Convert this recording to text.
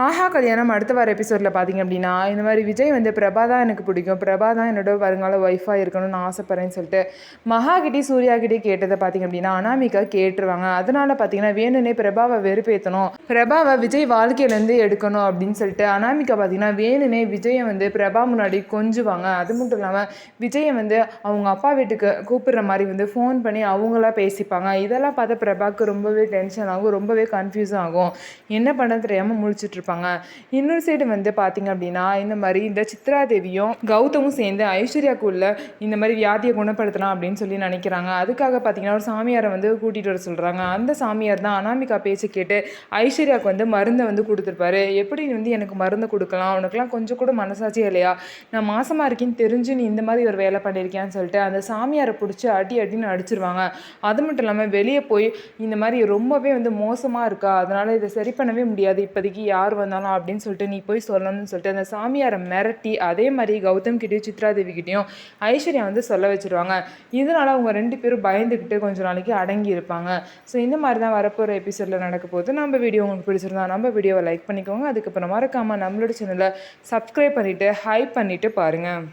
ஆஹா கல்யாணம் அடுத்த வார எபிசோடில் பார்த்தீங்க அப்படின்னா இந்த மாதிரி விஜய் வந்து பிரபா தான் எனக்கு பிடிக்கும், பிரபா தான் என்னோட வருங்கால ஒய்ஃபாக இருக்கணும்னு நான் ஆசைப்பட்றேன்னு சொல்லிட்டு மகாகிட்டே சூர்யாகிட்டே கேட்டதை பார்த்தீங்க அப்படின்னா அனாமிகா கேட்டுருவாங்க. அதனால பார்த்தீங்கன்னா வேணுனே பிரபாவை வெறுப்பேற்றணும், பிரபாவை விஜய் வாழ்க்கையிலேருந்து எடுக்கணும் அப்படின்னு சொல்லிட்டு அனாமிகா பார்த்தீங்கன்னா வேணுனே விஜயை வந்து பிரபா முன்னாடி கொஞ்சுவாங்க. அது மட்டும் இல்லாமல் விஜயை வந்து அவங்க அப்பா வீட்டுக்கு கூப்பிடுற மாதிரி வந்து ஃபோன் பண்ணி அவங்களா பேசிப்பாங்க. இதெல்லாம் பார்த்தா பிரபாவுக்கு ரொம்பவே டென்ஷன் ஆகும், ரொம்பவே கன்ஃபியூஸ் ஆகும், என்ன பண்ண தெரியாமல் முழிச்சிட்டு இருப்பாங்க. இன்னொரு சைடு வந்து பார்த்தீங்க அப்படின்னா இந்த மாதிரி இந்த சித்ரா தேவியும் கௌதமும் சேர்ந்து ஐஸ்வர்யாக்குள்ள இந்த மாதிரி வியாதியை குணப்படுத்தலாம் அப்படின்னு சொல்லி நினைக்கிறாங்க. அதுக்காக பார்த்தீங்கன்னா ஒரு சாமியாரை வந்து கூட்டிகிட்டு வர சொல்கிறாங்க. அந்த சாமியார் தான் அனாமிகா பேச்சு கேட்டு ஐஸ்வர்யாவுக்கு வந்து மருந்தை வந்து கொடுத்துருப்பாரு. எப்படி வந்து எனக்கு மருந்து கொடுக்கலாம், உனக்குலாம் கொஞ்சம் கூட மனசாட்சியே இல்லையா, நான் மாசமாக இருக்கேன்னு தெரிஞ்சு நீ இந்த மாதிரி ஒரு வேலை பண்ணியிருக்கேன்னு சொல்லிட்டு அந்த சாமியாரை பிடிச்சி அடின்னு அடிச்சிருவாங்க. அது மட்டும் இல்லாமல் வெளியே போய் இந்த மாதிரி ரொம்பவே வந்து மோசமாக இருக்கா, அதனால் இதை சரி பண்ணவே முடியாது, இப்போதைக்கு யார் வந்தாலும் அப்படின்னு சொல்லிட்டு நீ போய் சொல்லணும்னு சொல்லிட்டு அந்த சாமியாரை மிரட்டி அதே மாதிரி கௌதம் கிட்டேயும் சித்ராதேவி கிட்டேயும் ஐஸ்வர்யா வந்து சொல்ல வச்சுருவாங்க. இதனால் அவங்க 2 பேரும் பயந்துக்கிட்டு கொஞ்சம் நாளைக்கு அடங்கி இருப்பாங்க. ஸோ இந்த மாதிரி தான் வரப்போகிற எபிசோடில் நடக்க போகுது. நம்ம வீடியோ உங்களுக்கு பிடிச்சிருந்தா நம்ம வீடியோவை லைக் பண்ணிக்கோங்க. அதுக்கப்புறம் மறக்காமல் நம்மளோட சேனலை சப்ஸ்கிரைப் பண்ணிவிட்டு ஹைப் பண்ணிவிட்டு பாருங்கள்.